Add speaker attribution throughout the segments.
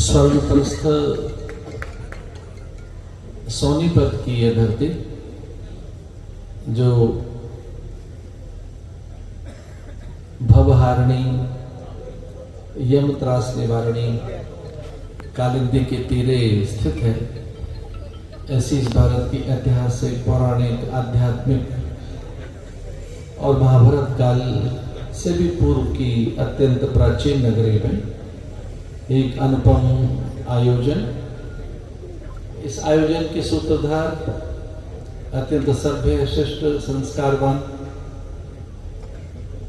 Speaker 1: स्वर्णप्रस्थ सोनीपत की यह धरती जो भवहारिणी यम त्रास निवारणी कालिंदी के तीरे स्थित है, ऐसी इस भारत की ऐतिहासिक पौराणिक आध्यात्मिक और महाभारत काल से भी पूर्व की अत्यंत प्राचीन नगरी में एक अनुपम आयोजन। इस आयोजन के सूत्रधार अत्यंत सभ्य शिष्ट संस्कारवान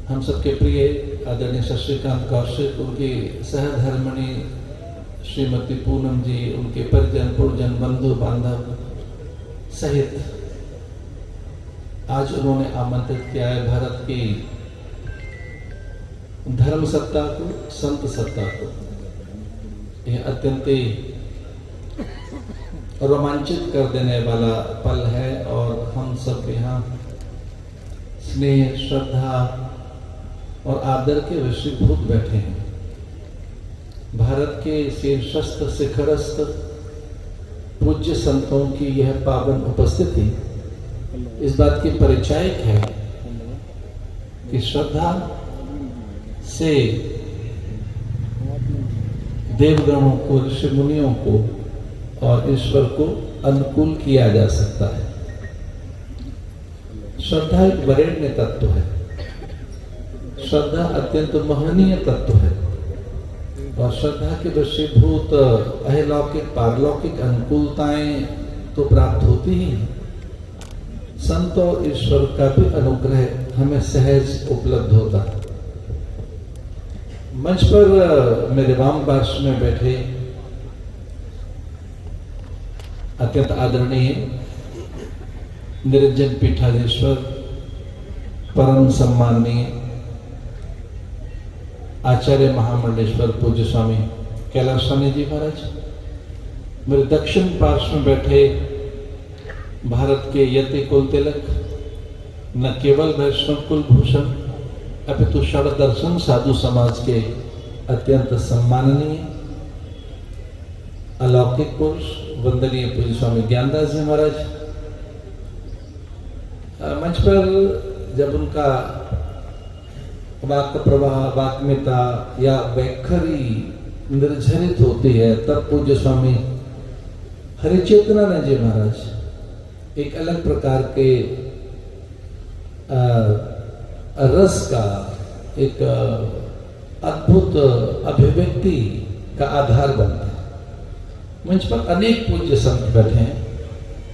Speaker 1: हम सबके प्रिय आदरणीय शशिकांत कौशिक, उनकी सहधर्मणी श्रीमती पूनम जी, उनके परिजन पुरजन बंधु बांधव सहित आज उन्होंने आमंत्रित किया है भारत की धर्म सत्ता को, संत सत्ता को। यह अत्यंत रोमांचित कर देने वाला पल है और हम सब यहाँ स्नेह, श्रद्धा और आदर के वशीभूत बैठे हैं। भारत के शीर्षस्थ शिखरस्थ पूज्य संतों की यह पावन उपस्थिति इस बात की परिचायक है कि श्रद्धा से देवगणों को, ऋषि मुनियों को और ईश्वर को अनुकूल किया जा सकता है। श्रद्धा एक वरेण्य तत्व है, श्रद्धा अत्यंत महनीय तत्व है और श्रद्धा के वशीभूत अहलौकिक पारलौकिक अनुकूलताएं तो प्राप्त होती ही हैं। संत और ईश्वर का भी अनुग्रह हमें सहज उपलब्ध होता है। मंच पर मेरे वाम पार्श्व में बैठे अत्यंत आदरणीय निरंजन पीठाधीश्वर परम सम्माननीय आचार्य महामंडलेश्वर पूज्य स्वामी कैलाश स्वामी जी महाराज, मेरे दक्षिण पार्श्व में बैठे भारत के यति कुल तिलक, न केवल वैष्णव कुल भूषण अपितु षड दर्शन साधु समाज के अत्यंत सम्माननीय अलौकिक पुरुष वंदनीय पूज्य स्वामी ज्ञानदास जी महाराज। मंच पर जब उनका वाक प्रवाह, वाक्मिता या वैखरी निर्झरित होती है तब पूज्य स्वामी हरिचेतनानंद जी महाराज एक अलग प्रकार के रस का, एक अद्भुत अभिव्यक्ति का आधार बनता है। मंच पर अनेक पूज्य संत बैठे हैं,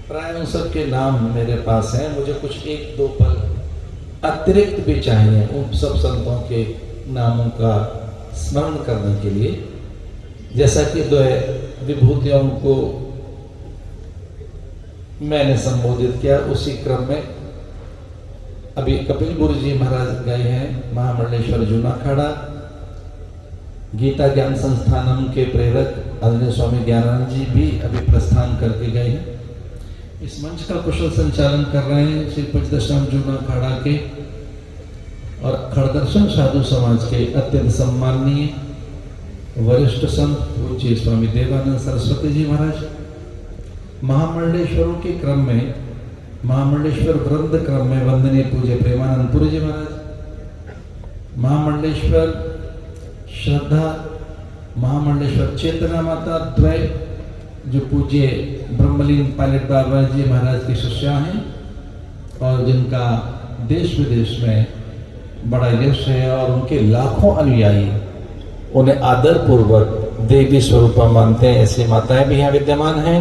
Speaker 1: प्राय उन सबके नाम मेरे पास हैं। मुझे कुछ एक दो पल अतिरिक्त भी चाहिए उन सब संतों के नामों का स्मरण करने के लिए। जैसा कि दो विभूतियों को मैंने संबोधित किया, उसी क्रम में अभी कपिल गुरु जी महाराज गए हैं महामंडलेश्वर जूनाखाड़ा। गीता ज्ञान संस्थानम के प्रेरक आदरणीय स्वामी ज्ञानानंद जी भी अभी प्रस्थान करके गए हैं। इस मंच का कुशल संचालन कर रहे हैं श्री पंचदशाम जूनाखाड़ा के और खड़दर्शन साधु समाज के अत्यंत सम्माननीय वरिष्ठ संत पूज्य स्वामी देवानंद सरस्वती जी महाराज। महामंडलेश्वरों के क्रम में, महामंडलेश्वर वृंद क्रम में वंदनीय पूज्य प्रेमानंद पुरी जी महाराज। महामंडलेश्वर श्रद्धा, महामंडलेश्वर चेतना माता द्वय जो पूज्य ब्रह्मलीन पायलट बाबा जी महाराज के शिष्या हैं और जिनका देश विदेश में बड़ा यश है और उनके लाखों अनुयायी उन्हें आदर पूर्वक देवी स्वरूपा मानते हैं, ऐसी माताएं भी यहाँ विद्यमान हैं।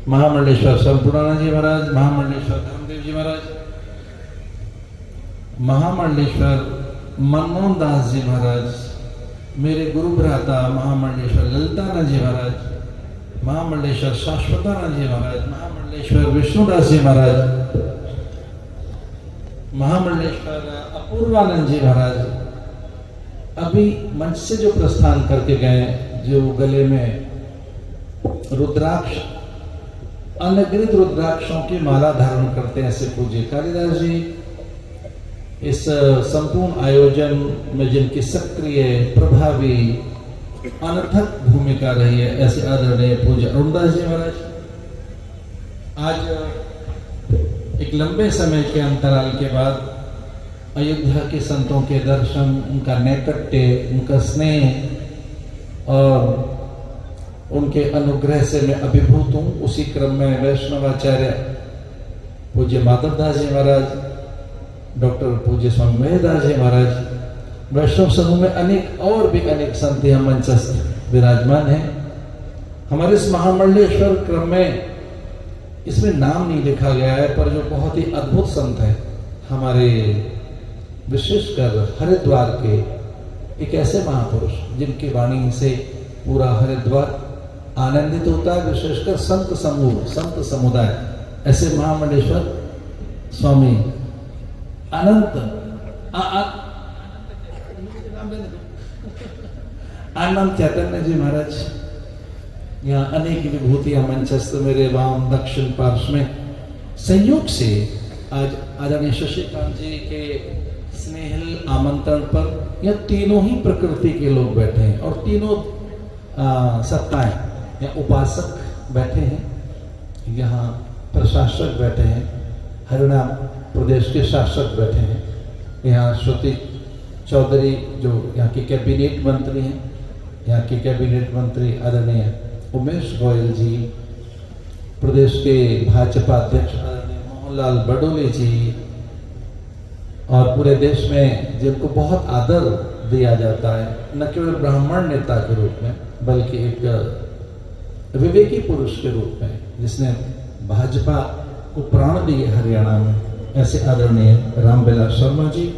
Speaker 1: महामंडलेश्वर संपूर्णानंद जी महाराज, महामंडलेश्वर धर्मदेव जी महाराज, महामंडलेश्वर मनमोहन दास जी महाराज, मेरे गुरु भ्राता महामंडलेश्वर ललितानंद जी महाराज, महामंडलेश्वर शाश्वतानंद जी महाराज, महामंडलेश्वर विष्णुदास जी महाराज, महामंडलेश्वर अपूर्वानंद जी महाराज अभी मंच से जो प्रस्थान करके गए, जो गले में रुद्राक्ष, अनगिनत रुद्राक्षों की माला धारण करते हैं, ऐसे पूज्य कालिदास जी इस संपूर्ण आयोजन में जिनकी सक्रिय, प्रभावी अनथक भूमिका रही है। ऐसे आदरणीय पूज्य अरुणदास जी महाराज आज एक लंबे समय के अंतराल के बाद अयोध्या के संतों के दर्शन, उनका नैकट्य, उनका स्नेह और उनके अनुग्रह से मैं अभिभूत हूँ। उसी क्रम में वैष्णवाचार्य पूज्य माधवदास जी महाराज, डॉक्टर पूज्य स्वामी महेशदास जी महाराज, वैष्णव समूह में अनेक और भी अनेक संत यहाँ मंचस्थ विराजमान हैं। हमारे इस महामंडलेश्वर क्रम में इसमें नाम नहीं लिखा गया है, पर जो बहुत ही अद्भुत संत है हमारे, विशेषकर हरिद्वार के एक ऐसे महापुरुष जिनकी वाणी से पूरा हरिद्वार आनंदित होता है, विशेषकर संत समूह, संत समुदाय, ऐसे महामंडलेश्वर स्वामी अनंत आनंद चैतन्य जी महाराज, यहाँ अनेक विभूतियां मंचस्थ मेरे वाम दक्षिण पार्श्व में। संयोग से आज आदरणीय शशिकांत जी के स्नेहिल आमंत्रण पर यह तीनों ही प्रकृति के लोग बैठे हैं और तीनों सत्ताएं या उपासक बैठे हैं। यहाँ प्रशासक बैठे हैं, हरियाणा प्रदेश के शासक बैठे हैं। यहाँ श्रुति चौधरी जो यहाँ के कैबिनेट मंत्री हैं, यहाँ के कैबिनेट मंत्री आदरणीय उमेश गोयल जी, प्रदेश के भाजपा अध्यक्ष आदरणीय मोहनलाल बडोले जी, और पूरे देश में जिनको बहुत आदर दिया जाता है, न केवल ब्राह्मण नेता के रूप में बल्कि एक विवेकी पुरुष के रूप में जिसने भाजपा को प्राण दिए हरियाणा में, ऐसे आदरणीय रामविलास शर्मा जी,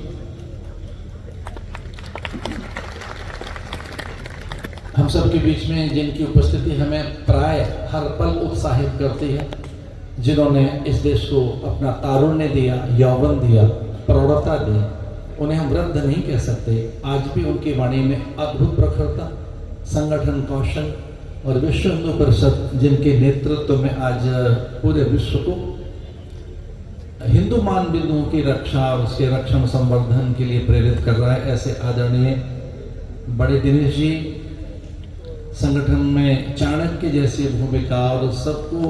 Speaker 1: हम सब के बीच में जिनकी उपस्थिति हमें प्राय हर पल उत्साहित करती है, जिन्होंने इस देश को अपना तारुण्य दिया, यौवन दिया, प्रौढ़ता दी, उन्हें हम वृद्ध नहीं कह सकते। आज भी उनकी वाणी में अद्भुत प्रखरता, संगठन कौशल और विश्व हिंदू परिषद जिनके नेतृत्व में आज पूरे विश्व को हिंदू मान बिंदुओं की रक्षा और उसके रक्षण संवर्धन के लिए प्रेरित कर रहा है, ऐसे आदरणीय बड़े दिनेश जी, संगठन में चाणक्य जैसी भूमिका और सबको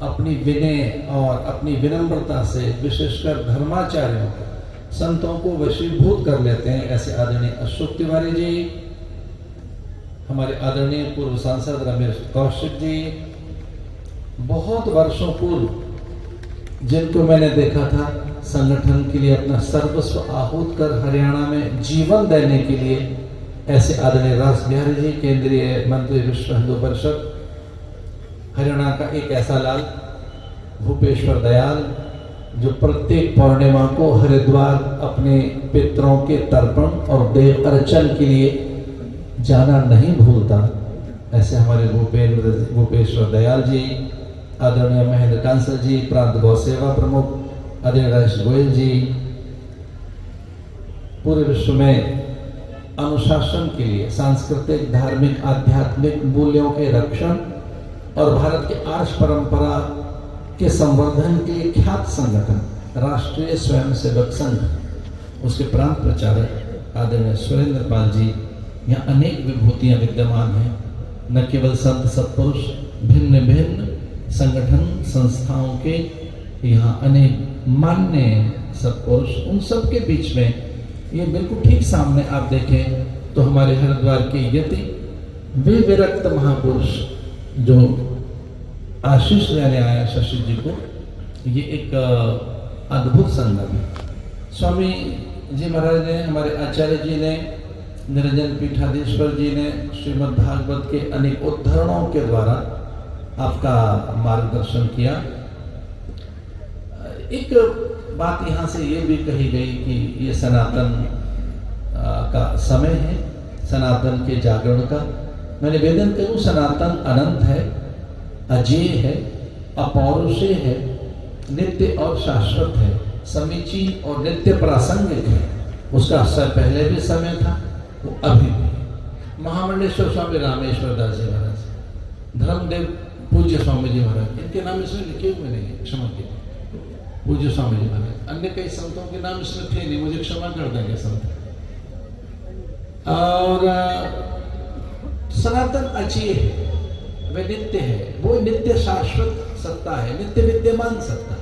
Speaker 1: अपनी विनय और अपनी विनम्रता से, विशेषकर धर्माचार्यों को, संतों को वशीभूत कर लेते हैं, ऐसे आदरणीय अशोक तिवारी जी, हमारे आदरणीय पूर्व सांसद रमेश कौशिक जी, बहुत वर्षों पूर्व जिनको मैंने देखा था संगठन के लिए अपना सर्वस्व आहूत कर हरियाणा में जीवन देने के लिए, ऐसे आदरणीय रास बिहारी जी, केंद्रीय मंत्री विश्व हिंदू परिषद, हरियाणा का एक ऐसा लाल भूपेश्वर दयाल जो प्रत्येक पूर्णिमा को हरिद्वार अपने पितरों के तर्पण और देव अर्चन के लिए जाना नहीं भूलता, ऐसे हमारे भूपेश्वर दयाल जी, आदरणीय महेंद्र कांसल जी, प्रांत गौ सेवा प्रमुख आदरणीय राजेश गोयल जी, पूरे विश्व में अनुशासन के लिए, सांस्कृतिक, धार्मिक, आध्यात्मिक मूल्यों के रक्षण और भारत के आर्ष परंपरा के संवर्धन के लिए ख्यात संगठन राष्ट्रीय स्वयंसेवक संघ, उसके प्रांत प्रचारक आदरणीय सुरेंद्र पाल जी, यहाँ अनेक विभूतियां विद्यमान हैं। न केवल संत सत्पुरुष, भिन्न भिन्न संगठन संस्थाओं के यहाँ अनेक मान्य सत्पुरुष, उन सब के बीच में ये बिल्कुल ठीक सामने आप देखें तो हमारे हरिद्वार के यति वे विरक्त महापुरुष जो आशीष लेने आया शशि जी को, ये एक अद्भुत संगम है। स्वामी जी महाराज ने, हमारे आचार्य जी ने, निरंजन पीठाधीश्वर जी ने श्रीमद् भागवत के अनेक उद्धरणों के द्वारा आपका मार्गदर्शन किया। एक बात यहाँ से ये भी कही गई कि ये सनातन का समय है, सनातन के जागरण का। मैं निवेदन करूँ, सनातन अनंत है, अजेय है, अपौरुषेय है, नित्य और शाश्वत है, समीचीन और नित्य प्रासंगिक है। उसका समय पहले भी समय था, वो अभी भी। महामंडलेश्वर स्वामी रामेश्वर दास जी महाराज, धर्मदेव पूज्य स्वामी जी महाराज, इनके नाम इसमें लिखे हुए नहीं है, क्षमा कीजिए, पूज्य स्वामी जी महाराज। अन्य कई संतों के नाम इसमें थे नहीं, मुझे क्षमा कर देंगे संत। और सनातन अचेय है, वह नित्य है, वो नित्य शाश्वत सत्ता है, नित्य विद्यमान सत्ता है।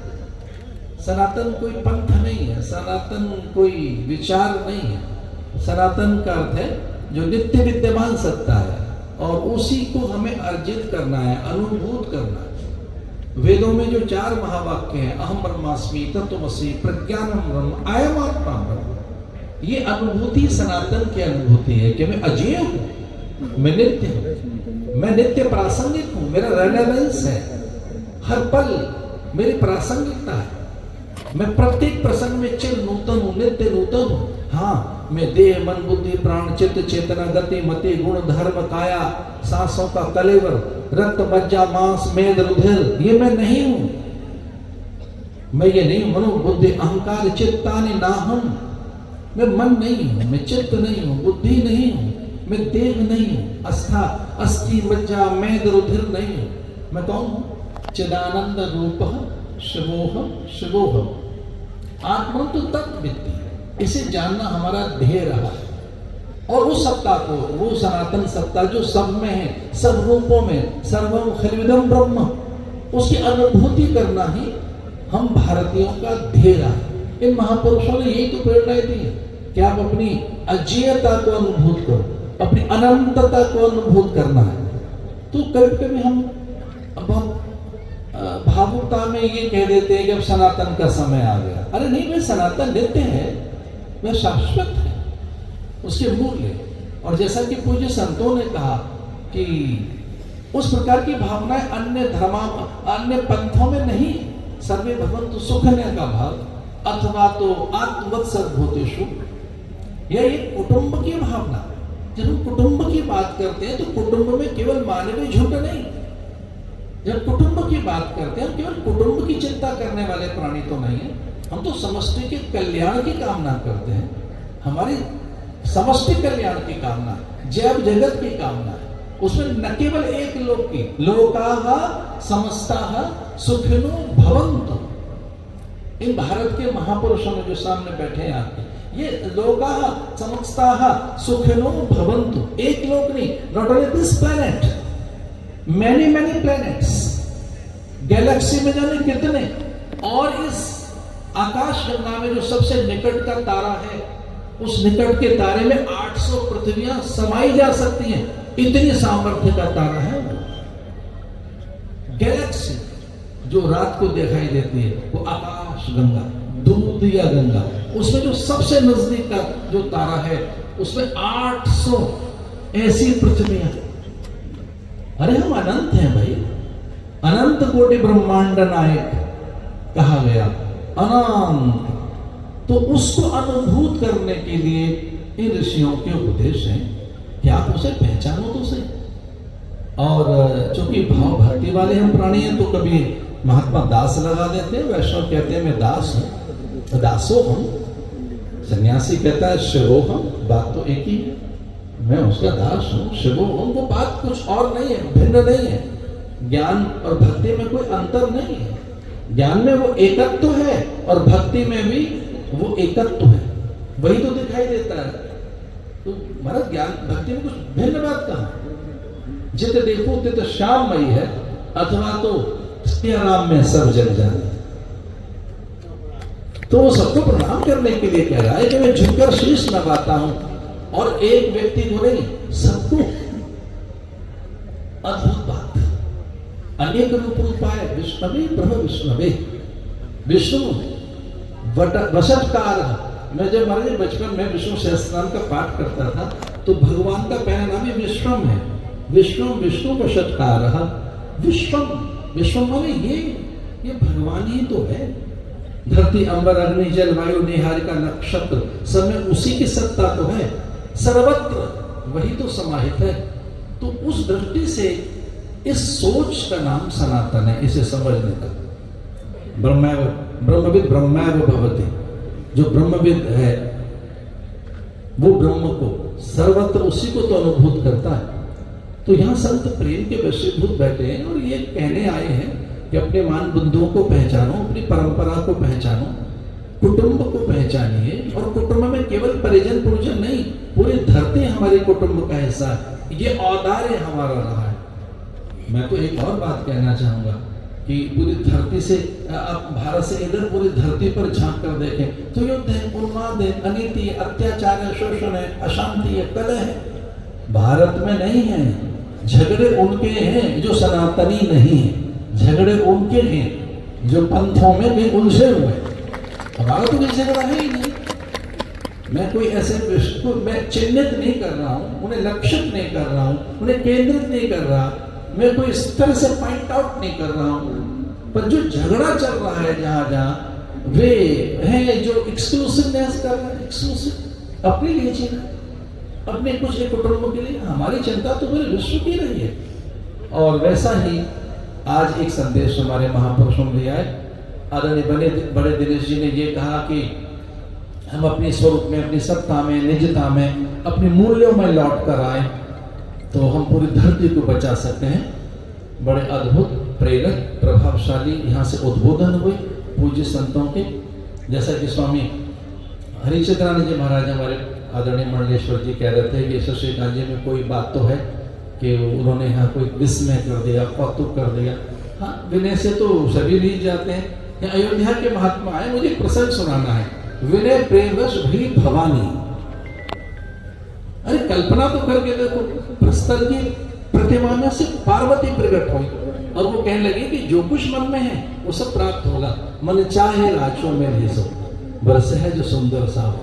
Speaker 1: सनातन कोई पंथ नहीं है, सनातन कोई विचार नहीं है। सनातन का अर्थ है जो नित्य विद्यमान सत्ता है, और उसी को हमें अर्जित करना है, अनुभूत करना है। वेदों में जो 4 महावाक्य हैं, अहम ब्रह्मास्मि, तत्त्वमसि, प्रज्ञानम ब्रह्म, अयम आत्मा ब्रह्म, ये अनुभूति सनातन की अनुभूति है कि मैं अजेय हूँ, मैं नित्य हूँ, मैं नित्य प्रासंगिक हूँ, मेरा रेलेवेंस है, हर पल मेरी प्रासंगिकता है, मैं प्रत्येक प्रसंग में चिर नूतन हूँ, नित्य नूतन हूँ। हाँ, मैं देह मन बुद्धि प्राण चित्त चेतना गति मति गुण धर्म काया सांसों का कलेवर रक्त मज्जा मांस मेद रुधिर, ये मैं नहीं हूँ, मैं ये नहीं हूँ। मनो बुद्धि अहंकार चित्तानि नाहम, मैं मन नहीं हूँ, मैं चित्त नहीं हूँ, बुद्धि नहीं हूँ, मैं देह नहीं हूँ, आस्था अस्थि मज्जा मेद रुधिर नहीं हूँ। मैं कौन हूँ? चिदानंद रूप शिवोहम शिवोहम, आत्मा तो तत्विद्ति, इसे जानना हमारा ध्येय रहा है। और उस सत्ता को, वो सनातन सत्ता जो सब में है, सब रूपों में, सर्वम खिलविदम ब्रह्म, उसकी अनुभूति करना ही हम भारतीयों का ध्येय रहा है। इन महापुरुषों ने यही तो प्रेरणाएं दी है कि आप अपनी अजेयता को अनुभूत करो, अपनी अनंतता को अनुभूत करना है। तो कभी कभी हम अब भावुकता में ये कह देते हैं कि अब सनातन का समय आ गया। अरे नहीं भाई, सनातन नित्य है, वह शाश्वत है, उसके मूल्य। और जैसा कि पूज्य संतों ने कहा कि उस प्रकार की भावनाएं अन्य धर्मा अन्य पंथों में नहीं। सर्वे भवन्तु सुखने का भाव अथवा तो आत्मवत् सर्वभूतेषु, यह एक कुटुंब की भावना। जब हम कुटुंब की बात करते हैं तो कुटुंब में केवल मानवीय झूठ नहीं। जब कुटुंब की बात करते हैं, हम केवल कुटुंब की चिंता करने वाले प्राणी तो नहीं है, हम तो समष्टि के कल्याण की कामना करते हैं। हमारी समष्टि कल्याण की कामना, जैव जगत की कामना है। उसमें न केवल एक लोक की, लोकाः समस्ताः सुखिनो भवन्तु। इन भारत के महापुरुषों में जो सामने बैठे हैं आपके, ये लोकाः समस्ताः सुखिनो भवन्तु, एक लोक नहीं, not only this planet, many many planets, Galaxy में जाने कितने, और इस आकाश गंगा में जो सबसे निकट का तारा है, उस निकट के तारे में 800 पृथ्वियां समाई जा सकती हैं, इतनी सामर्थ्य का तारा है वो। गैलेक्सी जो रात को दिखाई देती है, वो आकाश गंगा, दूधिया गंगा, उसमें जो सबसे नजदीक का जो तारा है, उसमें 800 ऐसी पृथ्वियां। अरे हम अनंत हैं भाई, अनंत कोटि ब्रह्मांड नायक कहा गया, अनंत। तो उसको अनुभूत करने के लिए इन ऋषियों के उपदेश हैं कि आप उसे पहचानो तो सही। और चूंकि भाव भक्ति वाले हम प्राणी हैं, तो कभी महात्मा दास लगा देते हैं, वैष्णव कहते हैं मैं दास हूं, दासो हम, सन्यासी कहता है शिवो हम, बात तो एक ही है, मैं उसका दास हूं, शिवो हम, वो बात कुछ और नहीं है, भिन्न नहीं है। ज्ञान और भक्ति में कोई अंतर नहीं है, ज्ञान में वो एकत्व है और भक्ति में भी वो एकत्व है, वही तो दिखाई देता है। तो महाराज ज्ञान भक्ति में कुछ भिन्न बात कहा, जित देखो तित श्याममयी है, अथवा तो राम में सब जग जाने। तो वो सबको प्रणाम करने के लिए कह रहा है कि मैं झुककर शीश नवाता हूं, और एक व्यक्ति को नहीं, सबको। अद्भुत बात, अनेक रूप रूपाय विष्णवे ब्रह्म विष्णवे, विष्णु वशटकार। मैं जब हमारे बचपन में विष्णु सहस्त्रनाम का पाठ करता था, तो भगवान का पहला नाम ही विश्वम है, विष्णु विष्णु वशटकार। विश्वम, विश्वम माने ये भगवान ही तो है। धरती अंबर अग्नि जल वायु निहारिका नक्षत्र, सब में उसी की सत्ता तो है, सर्वत्र वही तो समाहित है। तो उस दृष्टि से इस सोच का नाम सनातन है, इसे समझने का। ब्रह्मविद ब्रह्मैव भवति, जो ब्रह्मविद है वो ब्रह्म को सर्वत्र उसी को तो अनुभूत करता है। तो यहाँ संत प्रेम के वशीभूत बैठे हैं और ये कहने आए हैं कि अपने मान बंधुओं को पहचानो, अपनी परंपरा को पहचानो, कुटुंब को पहचानिए। और कुटुंब में केवल परिजन पुरुषन नहीं, पूरी धरती हमारी हमारे कुटुंब का हिस्सा है, ये औदार्य हमारा रहा है। मैं तो एक और बात कहना चाहूँगा कि पूरी धरती से, आप भारत से इधर पूरी धरती पर झांक कर देखें तो युद्ध है, उन्माद है, अनीति है, अत्याचार है, शोषण है, अशांति है, कलह है। भारत में नहीं है। झगड़े उनके हैं जो सनातनी नहीं है, झगड़े उनके हैं जो पंथों में भी उलझे हुए। हमारा तो कोई झगड़ा है ही नहीं। मैं कोई ऐसे विषय को मैं चिन्हित नहीं कर रहा हूँ, उन्हें लक्षित नहीं कर रहा हूँ, उन्हें केंद्रित नहीं कर रहा, मैं कोई इस तरह से पॉइंट आउट नहीं कर रहा हूँ। पर जो झगड़ा चल रहा है जहाँ जहाँ, वे हैं जो एक्सक्लूसिवनेस कर रहे हैं, एक्सक्लूसिव अपने लिए जीना, अपने कुछ एक कुटुंबों के लिए। हमारी चिंता तो पूरे विश्व की रही है। और वैसा ही आज एक संदेश हमारे महापुरुषों ने दिया है। आदरणीय बड़े दिनेश जी ने ये कहा कि हम अपने स्वरूप में, अपनी सत्ता में, निजता में, अपने मूल्यों में लौट कर आए तो हम पूरी धरती को बचा सकते हैं। बड़े अद्भुत, प्रेरक, प्रभावशाली यहाँ से उद्बोधन हुए पूज्य संतों के। जैसा कि स्वामी हरिचंद्रानंद जी महाराज हमारे आदरणीय मंडलेश्वर जी कह रहे थे कि शशिकांत जी में कोई बात तो है कि उन्होंने यहाँ कोई विस्मय कर दिया, कौतुक कर दिया। हाँ, विनय से तो सभी लीज जाते हैं। यहाँ अयोध्या के महात्मा आए, मुझे प्रसंग सुनाना है। विनय प्रेमवश भी भवानी। अरे कल्पना तो करके देखो, प्रस्तर की प्रतिमा में से पार्वती प्रकट हुई और वो कहने लगी कि जो कुछ मन में है वो सब प्राप्त होगा। मन चाहे राजों में भेजो, बरस है जो सुंदर सा,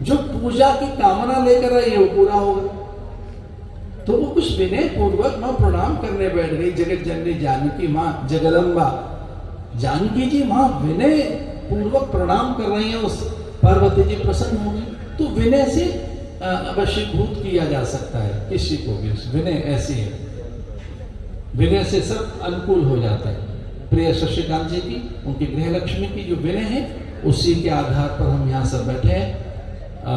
Speaker 1: जो पूजा की कामना लेकर आई वो पूरा होगा। तो वो कुछ विनय पूर्वक मां प्रणाम करने बैठ गई। जगत जननी जानकी मां, जगदम्बा जानकी जी मां विनय पूर्वक प्रणाम कर रही हैं, उस पार्वती जी प्रसन्न हो गई। तो विनय से अवश्यभूत किया जा सकता है किसी को भी। विनय ऐसी है, विनय से सब अनुकूल हो जाता है। प्रिय शशिकांत जी की, उनकी गृह लक्ष्मी की जो विनय है, उसी के आधार पर हम यहाँ सब बैठे हैं।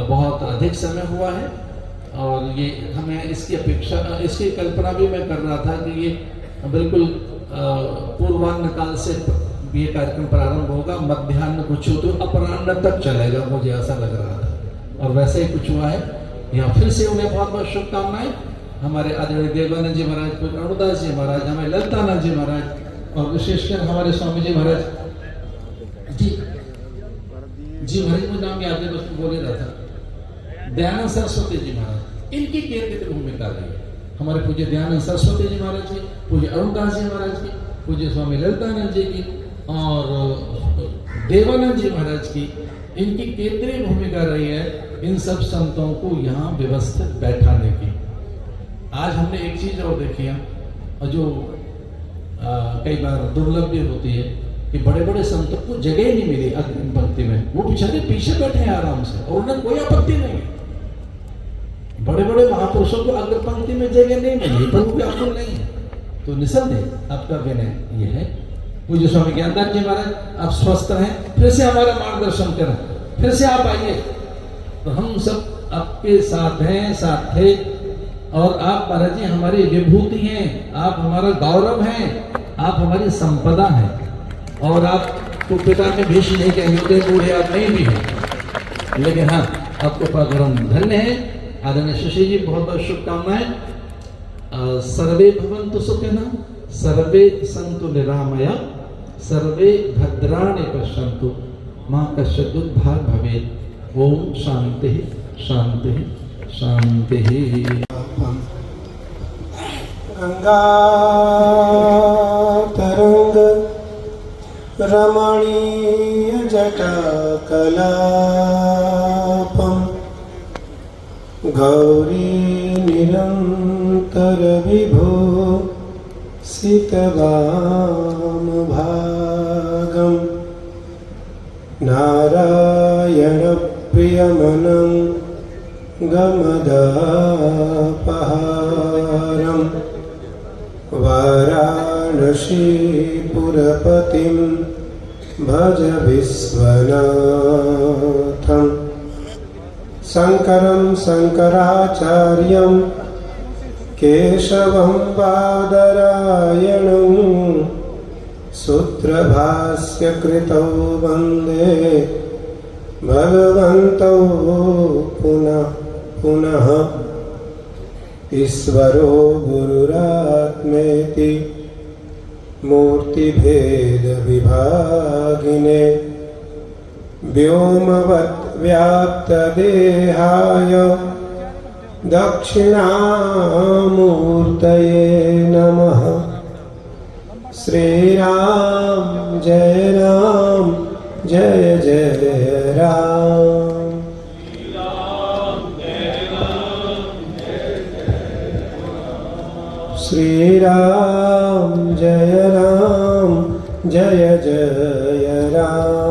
Speaker 1: बहुत अधिक समय हुआ है और ये हमें इसकी अपेक्षा, इसकी कल्पना भी मैं कर रहा था कि ये बिल्कुल पूर्वाह्न काल से ये कार्यक्रम प्रारंभ होगा, मध्याह्न कुछ हो तो अपराह्न तक चलेगा, मुझे ऐसा लग रहा था और वैसे ही कुछ हुआ है। यहाँ फिर से उन्हें बहुत बहुत शुभकामनाएं। हमारे आदरणीय देवानंद जी महाराज, अरुणदास जी महाराज, हमारे ललितानंद जी महाराज और विशेषकर हमारे स्वामी जी महाराज जी महाराज, मुझे नाम याद है, बस बोल ही रहा था। दयानंद सरस्वती जी महाराज, इनकी केंद्रित भूमिका रही। हमारे पूज्य दयानंद सरस्वती जी महाराज की, पूज्य अरुणदास जी महाराज की, पूज्य स्वामी ललितानंद जी की और देवानंद जी महाराज की, इनकी केंद्रीय भूमिका रही है इन सब संतों को यहाँ व्यवस्थित बैठाने की। आज हमने एक चीज और देखी है, और जो कई बार दुर्लभ भी होती है कि बड़े बड़े संतों को जगह ही नहीं मिली अग्रिम पंक्ति में। वो बेचारे पीछे बैठे हैं आराम से और उन्हें कोई आपत्ति नहीं है। बड़े बड़े महापुरुषों को अग्र पंक्ति में जगह नहीं मिली, पर वो व्याकुल नहीं है। तो निसंदेह आपका विनय ये है। पूज्य स्वामी ज्ञानदास जी महाराज, आप स्वस्थ रहें, फिर से हमारा मार्गदर्शन करें, फिर से आप आइए। तो हम सब आपके साथ हैं, साथ थे, और आप महाराज जी हमारी विभूति हैं, आप हमारा गौरव हैं, आप हमारी संपदा हैं। और आपको पिता ने भीष्म नहीं कहे, बूढ़े आप नहीं भी हैं, लेकिन हाँ आपको परम धन्य है। आदरणीय शशि जी, बहुत बहुत शुभकामनाएं। सर्वे भवन्तु सुखिनः, सर्वे सन्तु निरामया, सर्वे भद्राणि पश्यन्तु, मां कश्चित् दुर्भाग् भवेत्। ओम शांति शांति शांति।
Speaker 2: गंगा तरंग रमणीय जटा कलापम, गौरी निरंतर विभो सितवाम भागम, नारायण प्रियमनं गमदापहारं, वाराणसी पुरपतिं भज विश्वनाथं, शंकरं शंकराचार्यं केशवं बादरायणं, सूत्रभाष्यकृतौ वन्दे भगवन्तौ पुनः पुनः। ईश्वरो गुरुरात्मेति मूर्तिभेदविभागिने व्योमवत् व्याप्तदेहाय दक्षिणामूर्तये नमः। श्रीराम जय जय राम। श्रीराम जय राम जय राम।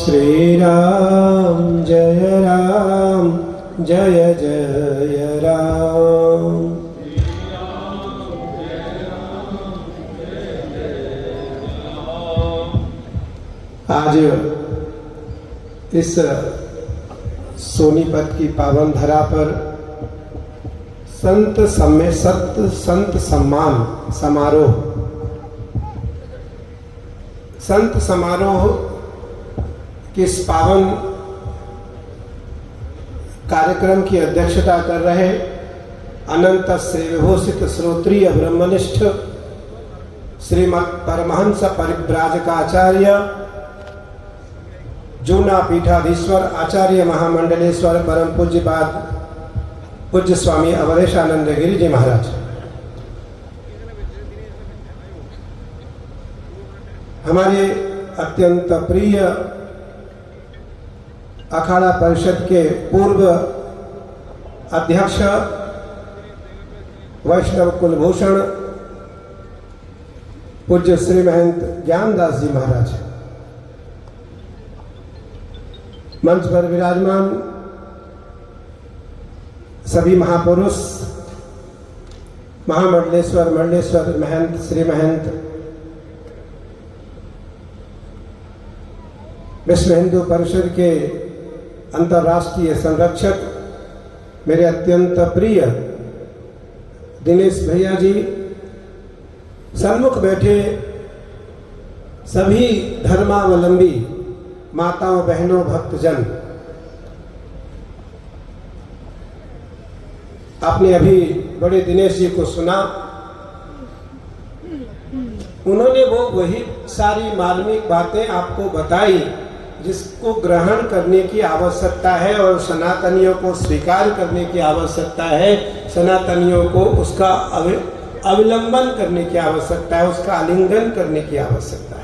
Speaker 2: श्रीराम जय राम जय राम। आज इस सोनीपत की पावन धरा पर संत सम्मान समारोह, संत समारोह के इस पावन कार्यक्रम की अध्यक्षता कर रहे अनंत श्री विभूषित श्रोत्रिय ब्रह्मनिष्ठ श्रीमद् परमहंस परिव्राजकाचार्य जूना पीठाधीश्वर आचार्य महामंडलेश्वर परम पूज्य स्वामी अवधेशानंद गिरी जी महाराज, हमारे अत्यंत प्रिय अखाड़ा परिषद के पूर्व अध्यक्ष वैष्णव कुलभूषण पूज्य श्री महंत ज्ञानदास जी महाराज, मंच पर विराजमान सभी महापुरुष, महामंडलेश्वर मंडलेश्वर महंत श्री महंत, विश्व हिंदू परिषद के अंतर्राष्ट्रीय संरक्षक मेरे अत्यंत प्रिय दिनेश भैया जी, सन्मुख बैठे सभी धर्मावलंबी माताओं बहनों भक्तजन, आपने अभी बड़े दिनेश जी को सुना। उन्होंने वही सारी मार्मिक बातें आपको बताई जिसको ग्रहण करने की आवश्यकता है और सनातनियों को स्वीकार करने की आवश्यकता है, सनातनियों को उसका अवलंबन करने की आवश्यकता है, उसका आलिंगन करने की आवश्यकता है।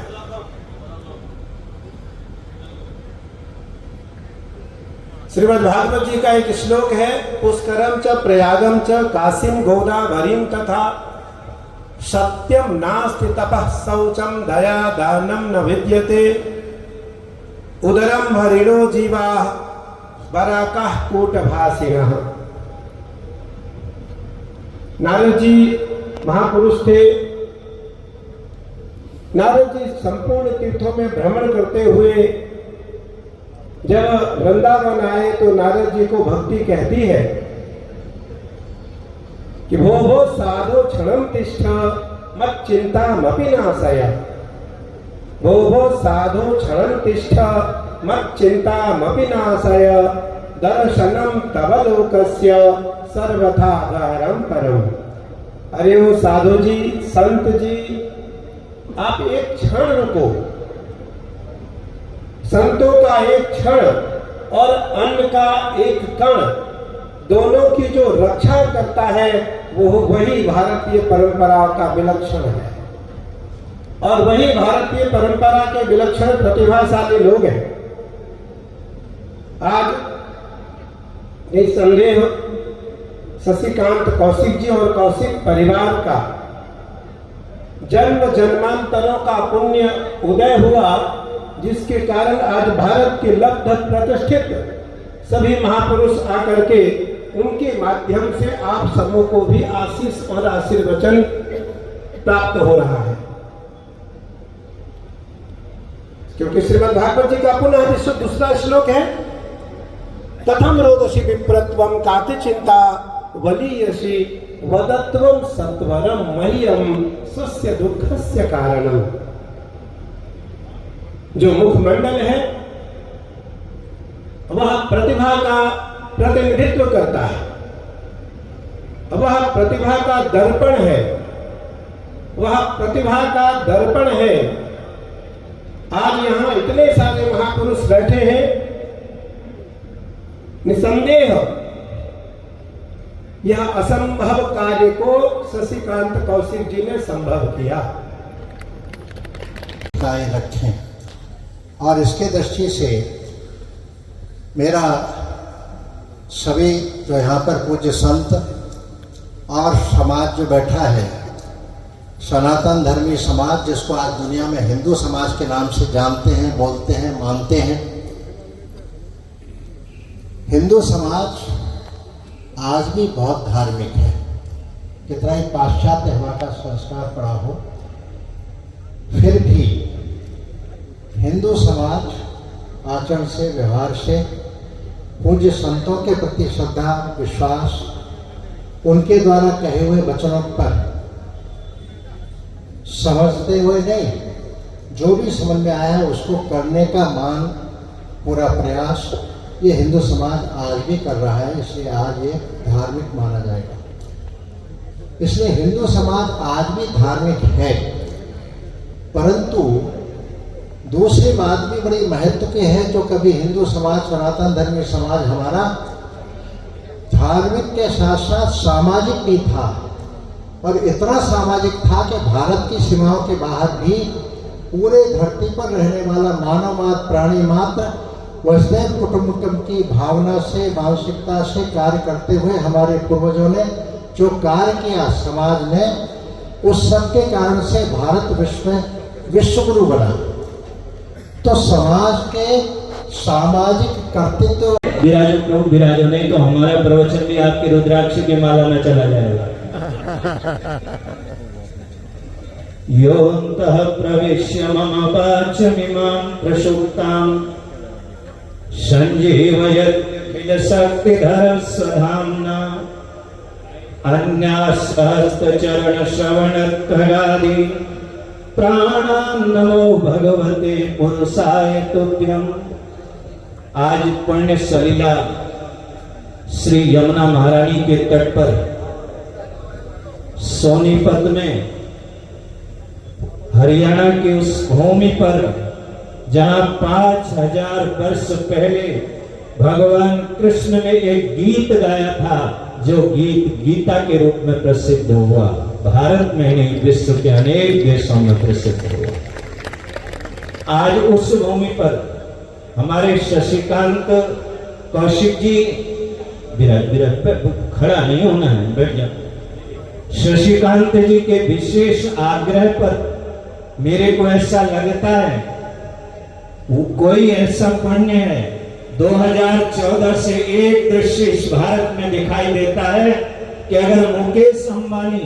Speaker 2: श्रीमद् भागवत जी का एक श्लोक है, पुष्करम च प्रयागम च काशीम गोदावरीम तथा सत्यम नास्ति तपः शौचम दया दानम न विद्यते उदरम भरिणो जीवा बराकाः कूटभासिनः। नारद जी महापुरुष थे। नारद जी संपूर्ण तीर्थों में भ्रमण करते हुए जब वृंदावन आए तो नारद जी को भक्ति कहती है कि भो साधो क्षणम तिष्ठ मत चिंता मपि नाशय। भो साधो क्षणम तिष्ठ मत चिंता मपि नाशय दर्शनम तव लोकस्य सर्वथा गहरम परम। अरे वो साधु जी, संत जी, आप एक क्षण रुको। संतों का एक क्षण और अन्न का एक कण, दोनों की जो रक्षा करता है वो वही भारतीय परंपरा का विलक्षण है, और वही भारतीय परंपरा के विलक्षण प्रतिभाशाली लोग हैं। आज निसंदेह शशिकांत कौशिक जी और कौशिक परिवार का जन्म जन्मांतरों का पुण्य उदय हुआ, जिसके कारण आज भारत के लगभग प्रतिष्ठित सभी महापुरुष आकर के उनके माध्यम से आप सबों को भी आशीष और आशीर्वचन प्राप्त हो रहा है। क्योंकि श्रीमद् भागवत जी का पुनः दूसरा श्लोक है, तथम रोदसी विप्रत्वम काति चिंता वलीयसी वदत्वम सत्वरम मह्यम स्वस्य दुःखस्य कारणम। जो मुखमंडल है वह प्रतिभा का प्रतिनिधित्व करता है, वह प्रतिभा का दर्पण है, वह प्रतिभा का दर्पण है। आज यहाँ इतने सारे महापुरुष बैठे हैं, निसंदेह यह असंभव कार्य को शशिकांत कौशिक जी ने संभव किया।
Speaker 3: रखें और इसके दृष्टि से मेरा सभी जो यहाँ पर पूज्य संत और समाज जो बैठा है, सनातन धर्मी समाज, जिसको आज दुनिया में हिंदू समाज के नाम से जानते हैं, बोलते हैं, मानते हैं। हिंदू समाज आज भी बहुत धार्मिक है। कितना ही पाश्चात्य हमारा संस्कार पड़ा हो, फिर भी हिंदू समाज आचरण से, व्यवहार से पूज्य संतों के प्रति श्रद्धा, विश्वास, उनके द्वारा कहे हुए वचनों पर समझते हुए नहीं, जो भी समझ में आया उसको करने का मान, पूरा प्रयास ये हिंदू समाज आज भी कर रहा है। इसलिए आज ये धार्मिक माना जाएगा। इसलिए हिंदू समाज आज भी धार्मिक है, परंतु दूसरी बात भी बड़ी महत्व की है, जो कभी हिंदू समाज, सनातन धर्मी समाज हमारा धार्मिक के साथ साथ सामाजिक भी था, और इतना सामाजिक था कि भारत की सीमाओं के बाहर भी पूरे धरती पर रहने वाला मानव मात्र, प्राणी मात्र वसुधैव कुटुंबकम की भावना से, मानसिकता से कार्य करते हुए हमारे पूर्वजों ने जो कार्य किया, समाज ने, उस सब के कारण से भारत विश्वगुरु बना। तो समाज के सामाजिक कर्तृत्व
Speaker 4: विराजो प्रभु विराजो, नहीं तो हमारा प्रवचन भी आपके रुद्राक्ष की माला में चला जाएगा। योऽन्तः प्रविश्य मम वाचमिमां प्रसुप्तां संजीवयत् शक्तिधर स्वधाम्ना अन्यासहस्रचरण श्रवणत्वगादि प्राणान् नमो भगवते पुरुषाय तुभ्यम्। आज पुण्य सलिला श्री यमुना महारानी के तट पर सोनीपत में, हरियाणा की उस भूमि पर जहां 5000 वर्ष पहले भगवान कृष्ण ने एक गीत गाया था, जो गीत गीता के रूप में प्रसिद्ध हुआ, भारत में नहीं विश्व के अनेक देशों में प्रसिद्ध हुआ। आज उस भूमि पर हमारे शशिकांत कौशिक जी, खड़ा नहीं होना है, बैठ जाओ। शशिकांत जी के विशेष आग्रह पर मेरे को ऐसा लगता है वो कोई ऐसा पुण्य है, 2014 से एक दृश्य इस भारत में दिखाई देता है कि अगर मुकेश अंबानी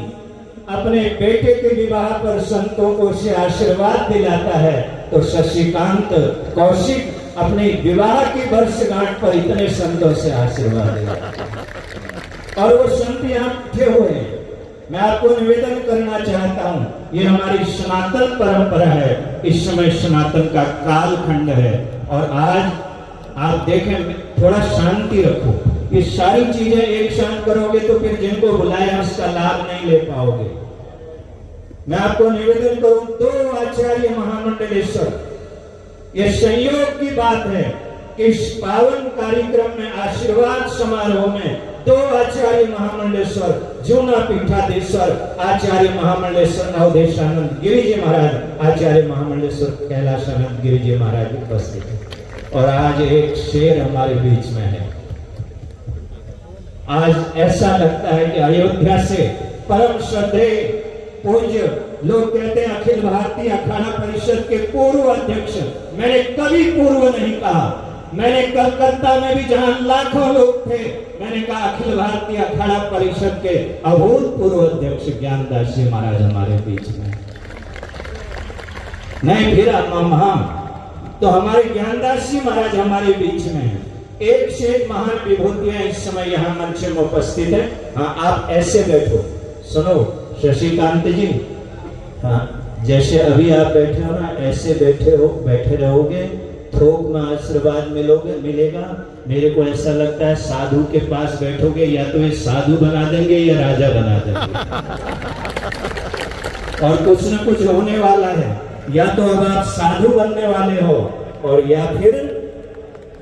Speaker 4: अपने बेटे के विवाह पर संतों को से आशीर्वाद दिलाता है, तो शशिकांत कौशिक अपने विवाह की वर्षगांठ पर इतने संतों से आशीर्वाद दिलाता। और वो संत यहाँ बैठे हुए हैं। मैं आपको निवेदन करना चाहता हूं, ये हमारी सनातन परंपरा है। इस समय सनातन का कालखंड है, और आज आप देखें, थोड़ा शांति रखो। ये सारी चीजें एक साथ करोगे तो फिर जिनको बुलाया उसका लाभ नहीं ले पाओगे। मैं आपको निवेदन करूं, 2 आचार्य महामंडलेश्वर, ये संयोग की बात है कि इस पावन कार्यक्रम में, आशीर्वाद समारोह में 2 आचार्य महामंडलेश्वर, जूना पीठाधीश्वर आचार्य महामंडलेश्वर अवधेशानंद गिरि जी महाराज, आचार्य महामंडलेश्वर कैलाशानंद गिरि जी महाराज उपस्थित है। और आज एक शेर हमारे बीच में है। आज ऐसा लगता है कि अयोध्या से परम श्रद्धेय पूज्य, लोग कहते हैं अखिल भारतीय अखाड़ा परिषद के पूर्व अध्यक्ष, मैंने कभी पूर्व नहीं कहा। मैंने कलकत्ता में भी जहां लाखों लोग थे, मैंने कहा अखिल भारतीय अखाड़ा परिषद के अभूतपूर्व अध्यक्ष ज्ञानदास जी महाराज हमारे बीच में नहीं, फिर हम तो हमारे ज्ञानदास जी महाराज हमारे बीच में हैं। एक से एक महान विभूतियां इस समय यहाँ मंच में उपस्थित है। हाँ, आप ऐसे बैठो, सुनो शशिकांत जी, हाँ, जैसे अभी आप बैठे हो ना, ऐसे बैठे रहोगे थोक में आशीर्वाद मिलेगा। मेरे को ऐसा लगता है साधु के पास बैठोगे या तो ये साधु बना देंगे या राजा बना देंगे। और कुछ न कुछ होने वाला है, या तो अब आप साधु बनने वाले हो और या फिर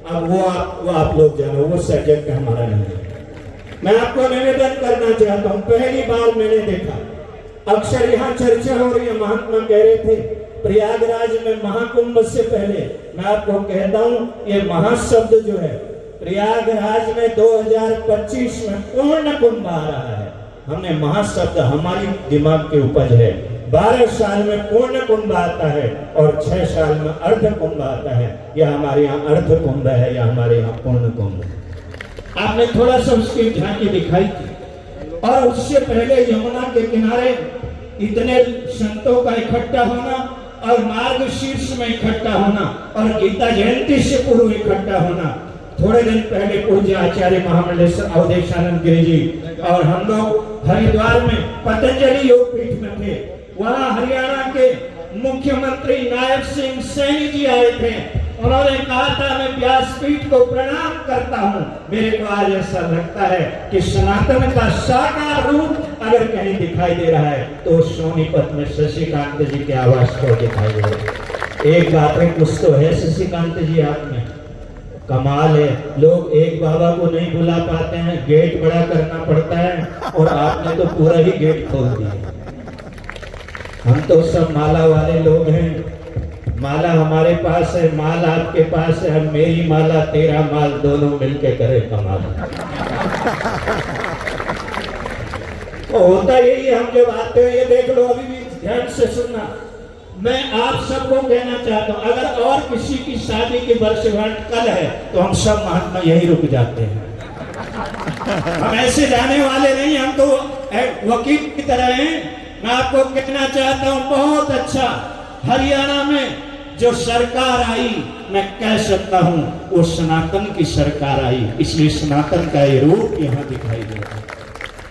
Speaker 4: अब वो आप लोग जानो, वो सब्जेक्ट हमारा नहीं है। मैं आपको निवेदन करना चाहता हूं, पहली बार मैंने देखा, अक्सर यहाँ चर्चा हो रही है, महात्मा कह रहे थे प्रयागराज में महाकुंभ से पहले, मैं आपको कहता हूं ये महाशब्द जो है प्रयागराज में 2025 में पूर्ण कुंभ आ रहा है। हमने महाशब्द, हमारी दिमाग के उपज है। 12 साल में पूर्ण कुंभ आता है और 6 साल में अर्ध कुंभ आता है। या हमारे यहाँ अर्ध कुंभ है या हमारे यहाँ पूर्ण कुंभ है। आपने थोड़ा सा उसकी झांकी दिखाई थी। और उससे पहले यमुना के किनारे इतने संतों का इकट्ठा होना और मार्ग शीर्ष में इकट्ठा होना और गीता जयंती से पूर्व इकट्ठा होना। थोड़े दिन पहले पूज्य आचार्य महामंडलेश्वर अवधेशानंद गिरी जी और हम लोग हरिद्वार में पतंजलि योग पीठ में थे। वहां हरियाणा के मुख्यमंत्री नायब सिंह सैनी जी आए थे। उन्होंने कहा था मैं व्यासपीठ को प्रणाम करता हूं। मेरे को आज ऐसा लगता है कि सनातन का साकार रूप अगर कहीं दिखाई दे रहा है तो सोनीपत में शशिकांत जी के आवास को दिखाई दे रहा है। एक बात है, कुछ तो है शशिकांत जी आप में, कमाल है। लोग एक बाबा को नहीं बुला पाते हैं, गेट बड़ा करना पड़ता है और आपने तो पूरा ही गेट खोल दिया। हम तो सब माला वाले लोग हैं, माला हमारे पास है, माल आपके पास है, हम मेरी माला तेरा माल दोनों मिलके करें कमाल। तो होता यही है, हम जब आते हैं, ये देख लो, अभी भी ध्यान से सुनना, मैं आप सबको कहना चाहता हूं अगर और किसी की शादी की वर्षगांठ कल है तो हम सब महात्मा यही रुक जाते हैं। हम ऐसे जाने वाले नहीं, हम तो वकील की तरह हैं। मैं आपको कहना चाहता हूं बहुत अच्छा हरियाणा में जो सरकार आई, मैं कह सकता हूं वो सनातन की सरकार आई, इसलिए सनातन का ये रूप यहाँ दिखाई दे रहा है।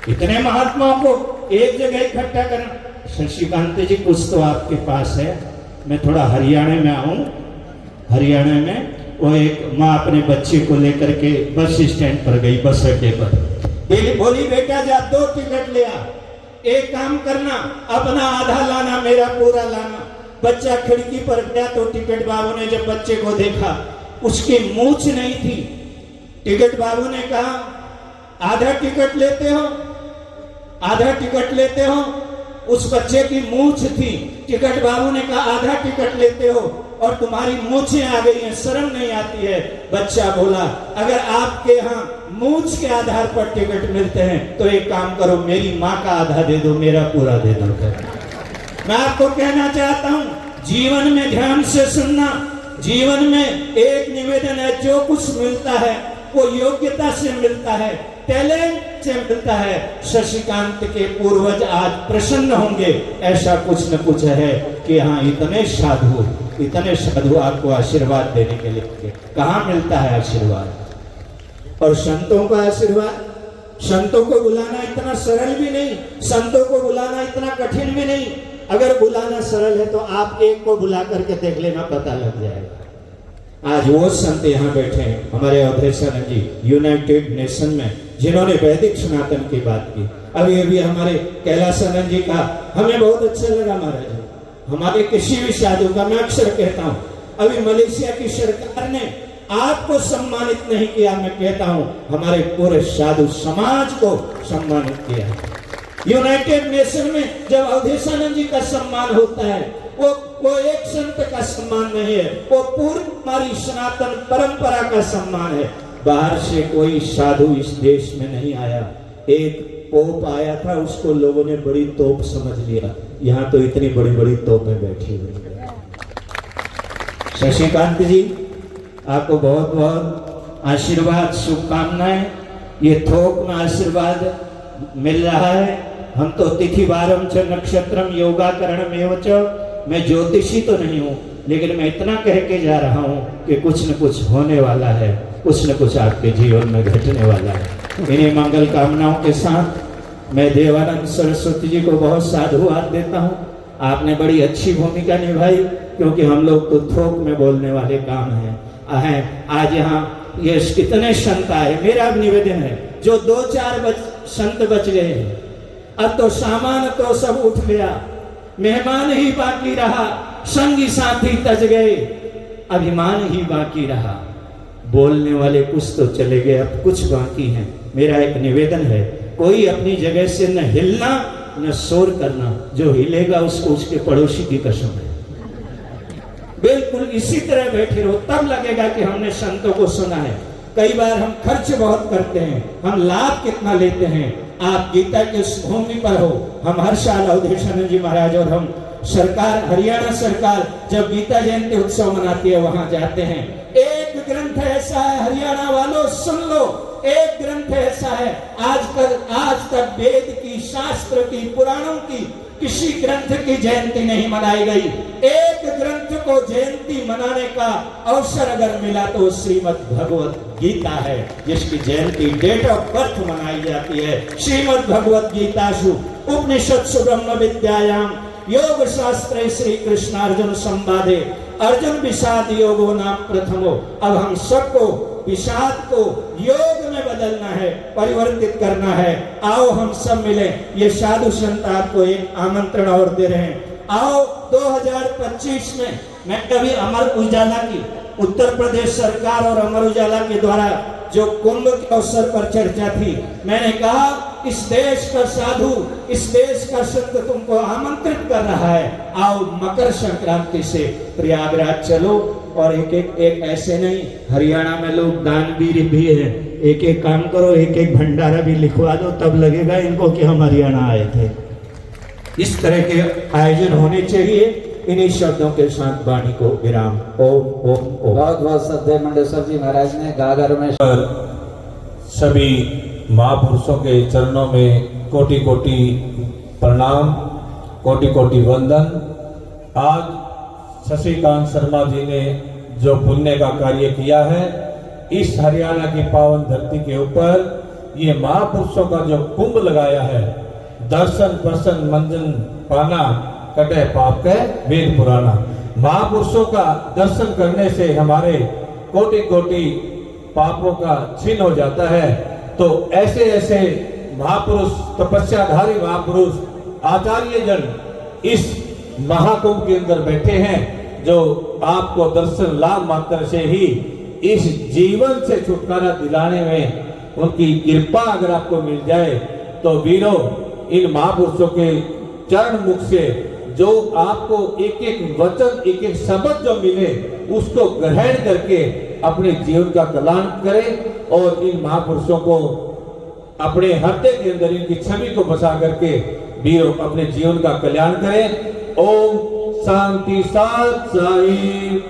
Speaker 4: इतने महात्माओं को एक जगह इकट्ठा करना। शशिकांत जी कुछ तो आपके पास है। मैं थोड़ा हरियाणा में आऊं। हरियाणा में वो एक माँ अपने बच्चे को लेकर के बस स्टैंड पर गई, बस अड्डे पर। बोली बेटा जा 2 टिकट ले आ, एक काम करना अपना आधा लाना मेरा पूरा लाना। बच्चा खिड़की पर गया तो टिकट बाबू ने जब बच्चे को देखा, उसकी मूंछ नहीं थी। टिकट बाबू ने कहा आधा टिकट लेते हो, आधा टिकट लेते हो। उस बच्चे की मूंछ थी। टिकट बाबू ने कहा आधा टिकट लेते हो और तुम्हारी मूंछें आ गई हैं, शर्म नहीं आती है। बच्चा बोला अगर आपके यहाँ मूंछ के आधार पर टिकट मिलते हैं तो एक काम करो, मेरी माँ का आधा दे दो, मेरा पूरा दे दो। मैं आपको कहना चाहता हूँ जीवन में ध्यान से सुनना। जीवन में एक निवेदन है, जो कुछ मिलता है वो योग्यता से मिलता है, टैलेंट से मिलता है। शशिकांत के पूर्वज आज प्रसन्न होंगे। ऐसा कुछ न कुछ है कि यहाँ इतने साधु आपको आशीर्वाद देने के लिए। कहाँ मिलता है आशीर्वाद? और संतों का आशीर्वाद, संतों को बुलाना इतना सरल भी नहीं, संतों को बुलाना इतना कठिन भी नहीं। अगर बुलाना सरल है तो आप एक को बुला करके देख लेना, पता लग जाएगा। आज वो संत यहाँ बैठे हैं हमारे अवधेशानंद जी, यूनाइटेड नेशन में, जिन्होंने वैदिक सनातन की बात की। अभी हमारे कैलासानंद जी का हमें बहुत अच्छा लगा महाराज जी। हमारे किसी भी साधु का, मैं अक्सर कहता हूँ, अभी मलेशिया की सरकार ने आपको सम्मानित नहीं किया, मैं कहता हूँ हमारे पूरे साधु समाज को सम्मानित किया। यूनाइटेड नेशन में जब अवधेशानंद जी का सम्मान होता है, वो एक संत का सम्मान नहीं है, वो पूरी हमारी सनातन परंपरा का सम्मान है। बाहर से कोई साधु इस देश में नहीं आया। एक पोप आया था, उसको लोगों ने बड़ी तोप समझ लिया। यहाँ तो इतनी बड़ी बड़ी तोपें बैठी हुई है। शशिकांत जी आपको बहुत बहुत आशीर्वाद, शुभकामनाएं। ये थोक में आशीर्वाद मिल रहा है। हम तो तिथि वारम च नक्षत्रम योगाकरणम एव च। मैं ज्योतिषी तो नहीं हूँ, लेकिन मैं इतना कह के जा रहा हूँ कि कुछ न कुछ होने वाला है, कुछ न कुछ आपके जीवन में घटने वाला है। इन्हीं मंगल कामनाओं के साथ मैं देवानंद सरस्वती जी को बहुत साधुवाद देता हूँ। आपने बड़ी अच्छी भूमिका निभाई, क्योंकि हम लोग तो थोक में बोलने वाले काम हैं। आज यहाँ ये कितने संत आए, मेरा निवेदन है, जो 2-4 संत बच गए हैं, अब तो सामान तो सब उठ गया, मेहमान ही बाकी रहा, संगी साथी तज गए, अभिमान ही बाकी रहा, बोलने वाले कुछ तो चले गए, अब कुछ बाकी हैं। मेरा एक निवेदन है, कोई अपनी जगह से न हिलना न शोर करना, जो हिलेगा उसको उसके पड़ोसी की कसम है। बिल्कुल इसी तरह बैठे रहो, तब लगेगा कि हमने संतों को सुना है। कई बार हम खर्च बहुत करते हैं, हम लाभ कितना लेते हैं। आप गीता के उस भूमि पर हो, हम हर साल अवधेशानंद जी महाराज और हम सरकार, हरियाणा सरकार जब गीता जयंती उत्सव मनाती है वहां जाते हैं। एक ग्रंथ ऐसा है, हरियाणा वालों सुन लो, एक ग्रंथ ऐसा है, आज तक वेद की, शास्त्र की, पुराणों की किसी ग्रंथ की जयंती नहीं मनाई गई। एक ग्रंथ को जयंती मनाने का अवसर अगर मिला तो श्रीमद् भगवत गीता है, जिसकी जयंती डेट ऑफ बर्थ मनाई जाती है। श्रीमद् भगवत गीतासु उपनिषत्सु ब्रह्म विद्यायाम योग शास्त्रे श्री कृष्णार्जुन संवादे अर्जुन विषाद योगो नाम प्रथमो। अब हम सबको विषाद को योग में बदलना है, परिवर्तित करना है। आओ हम सब मिले। ये साधु संत आपको एक आमंत्रण और दे रहे हैं। आओ 2025 में मैं कभी अमर उजाला की, उत्तर प्रदेश सरकार और अमर उजाला के द्वारा जो कुंभ के अवसर पर चर्चा थी, मैंने कहा इस देश का साधु, इस देश का संत तुमको आमंत्रित कर रहा है, आओ मकर संक्रांति से प्रयागराज चलो। और एक ऐसे नहीं, हरियाणा में लोग दानवीर भी है, एक काम करो, एक भंडारा भी लिखवा दो, तब लगेगा इनको कि हम हरियाणा आए थे। इस तरह के आयोजन होने चाहिए। इन्हीं शब्दों के साथ वाणी को विराम। ओम ओम ओम।
Speaker 1: बहुत बहुत श्रद्धेय मंडेश्वर जी महाराज ने गागर में
Speaker 5: सभी महापुरुषों के चरणों में कोटि कोटि प्रणाम, कोटि कोटि वंदन। आज शशिकांत शर्मा जी ने जो पुण्य का कार्य किया है, इस हरियाणा की पावन धरती के ऊपर ये महापुरुषों का जो कुंभ लगाया है, दर्शन प्रसन्न मंजन पाना कटे पाप के वेद पुराना। महापुरुषों का दर्शन करने से हमारे कोटि कोटि पापों का छीन हो जाता है। तो ऐसे ऐसे महापुरुष, तपस्याधारी महापुरुष, आचार्य जन इस महाकुंभ के अंदर बैठे हैं, जो आपको दर्शन लाभ मात्र से ही इस जीवन से छुटकारा दिलाने में उनकी कृपा अगर आपको मिल जाए तो वीरों, इन महापुरुषों के चरण मुख से जो आपको एक एक वचन, एक एक शब्द जो मिले, उसको ग्रहण करके अपने जीवन का कल्याण करें और इन महापुरुषों को अपने हृदय के अंदर इनकी छवि को बसा करके वीरों अपने जीवन का कल्याण करें। ओम शांति सात साई।